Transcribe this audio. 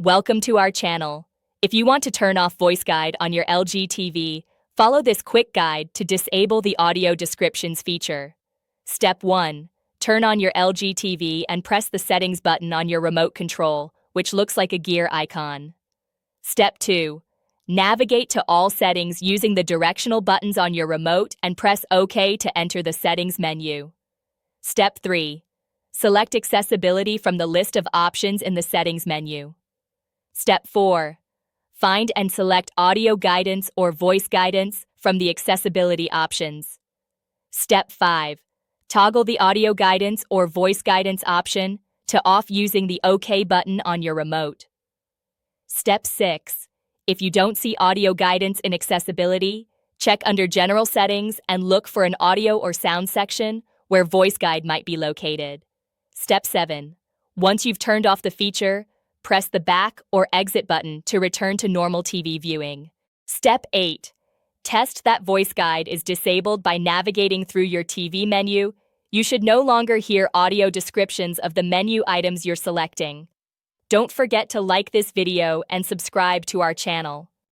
Welcome to our channel. If you want to turn off voice guide on your LG TV, follow this quick guide to disable the audio descriptions feature. Step 1. Turn on your LG TV and press the settings button on your remote control, which looks like a gear icon. Step 2. Navigate to all settings using the directional buttons on your remote and press OK to enter the settings menu. Step 3. Select accessibility from the list of options in the settings menu. Step 4. Find and select audio guidance or voice guidance from the accessibility options. Step 5. Toggle the audio guidance or voice guidance option to off using the OK button on your remote. Step 6. If you don't see audio guidance in accessibility, check under General Settings and look for an audio or sound section where voice guide might be located. Step 7. Once you've turned off the feature, press the back or exit button to return to normal TV viewing. Step 8. Test that voice guide is disabled by navigating through your TV menu. You should no longer hear audio descriptions of the menu items you're selecting. Don't forget to like this video and subscribe to our channel.